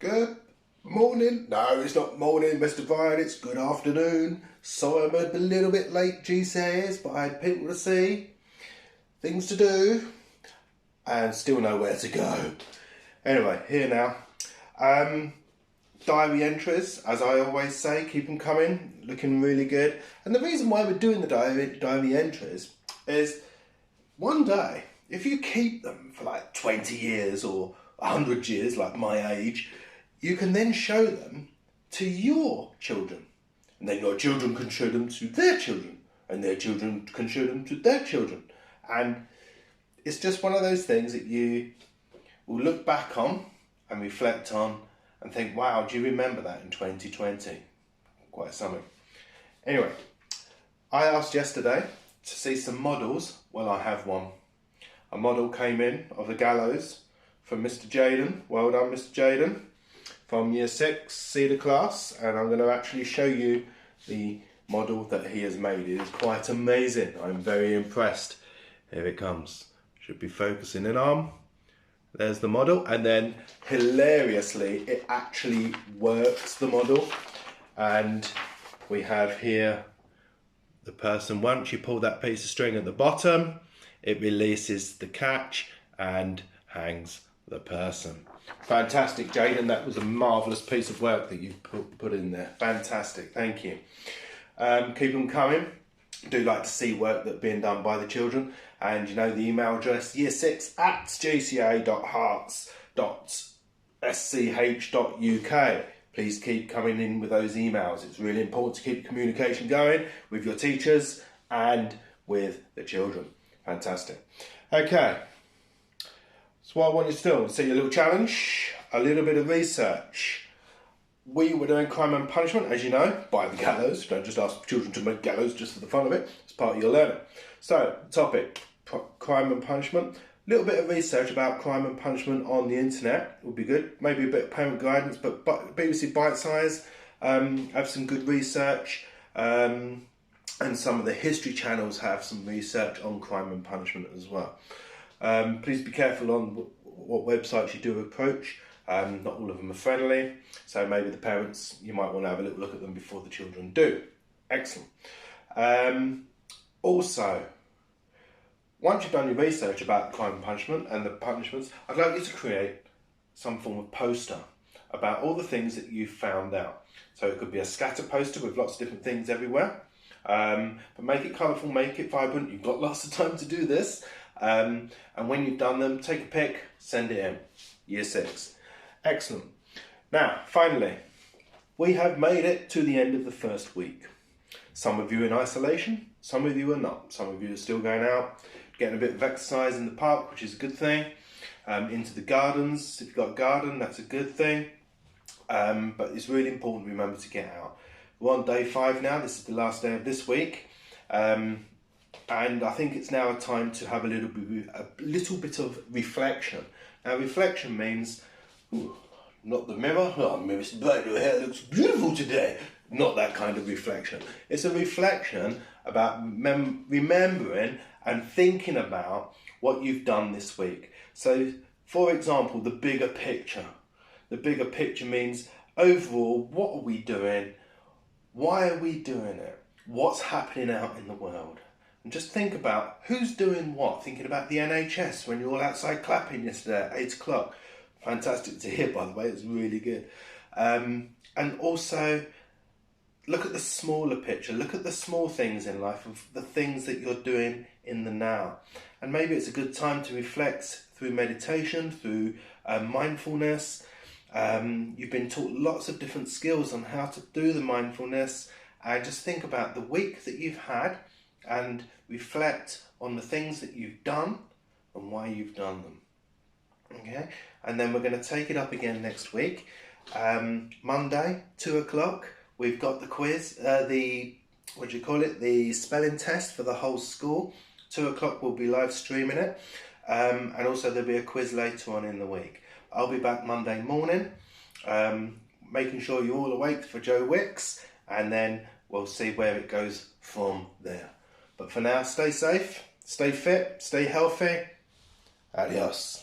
Good morning. No, it's not morning, Mr. Brian. It's good afternoon. Sorry I'm a little bit late, GCAs, but I had people to see, things to do, and still nowhere to go. Anyway, here now. Diary entries, as I always say, keep them coming, looking really good. And the reason why we're doing the diary entries is one day, if you keep them for like 20 years or 100 years, like my age, you can then show them to your children. And then your children can show them to their children. And their children can show them to their children. And it's just one of those things that you will look back on and reflect on and think, wow, do you remember that in 2020? Quite something. Anyway, I asked yesterday to see some models. Well, I have one. A model came in of the gallows from Mr. Jaden. Well done, Mr. Jaden. From Year 6, Cedar class. And I'm going to actually show you the model that he has made. It is quite amazing. I'm very impressed. Here it comes. Should be focusing in on. There's the model. And then, hilariously, it actually works, the model. And we have here the person. Once you pull that piece of string at the bottom, it releases the catch and hangs the person. Fantastic, Jaden. That was a marvellous piece of work that you've put in there. Fantastic, thank you. Keep them coming. Do like to see work that's being done by the children. And you know the email address, year6@gca.hearts.sch.uk. Please keep coming in with those emails. It's really important to keep communication going with your teachers and with the children. Fantastic. Okay. So what I want you to do, see a little challenge, a little bit of research. We were doing crime and punishment, as you know, by the gallows. Don't just ask children to make gallows just for the fun of it. It's part of your learning. So, topic, crime and punishment. A little bit of research about crime and punishment on the internet would be good. Maybe a bit of parent guidance, but BBC Bite Size have some good research. And some of the history channels have some research on crime and punishment as well. Please be careful on what websites you do approach. Not all of them are friendly, so maybe the parents, you might want to have a little look at them before the children do. Excellent. Also, once you've done your research about crime and punishment and the punishments, I'd like you to create some form of poster about all the things that you've found out. So it could be a scatter poster with lots of different things everywhere. But make it colourful, make it vibrant. You've got lots of time to do this. And when you've done them, take a pic, send it in. Year 6. Excellent. Now, finally, we have made it to the end of the first week. Some of you in isolation, some of you are not. Some of you are still going out, getting a bit of exercise in the park, which is a good thing. Into the gardens. If you've got a garden, that's a good thing. But it's really important to remember to get out. We're on day 5 now. This is the last day of this week. And I think it's now a time to have a little bit of reflection. Now, reflection means, not the mirror. Oh, Mr. Bright, your hair looks beautiful today. Not that kind of reflection. It's a reflection about remembering and thinking about what you've done this week. So, for example, the bigger picture. The bigger picture means, overall, what are we doing? Why are we doing it? What's happening out in the world? And just think about who's doing what. Thinking about the NHS when you're all outside clapping yesterday at 8 o'clock. Fantastic to hear, by the way. It's really good. And also, look at the smaller picture. Look at the small things in life, of the things that you're doing in the now. And maybe it's a good time to reflect through meditation, through mindfulness. You've been taught lots of different skills on how to do the mindfulness. And just think about the week that you've had and reflect on the things that you've done and why you've done them. Okay, and then we're going to take it up again next week. Monday, 2 o'clock, we've got the quiz, the spelling test for the whole school. 2 o'clock we'll be live streaming it. And also there'll be a quiz later on in the week. I'll be back Monday morning, making sure you're all awake for Joe Wicks, and then we'll see where it goes from there. But for now, stay safe, stay fit, stay healthy. Adios.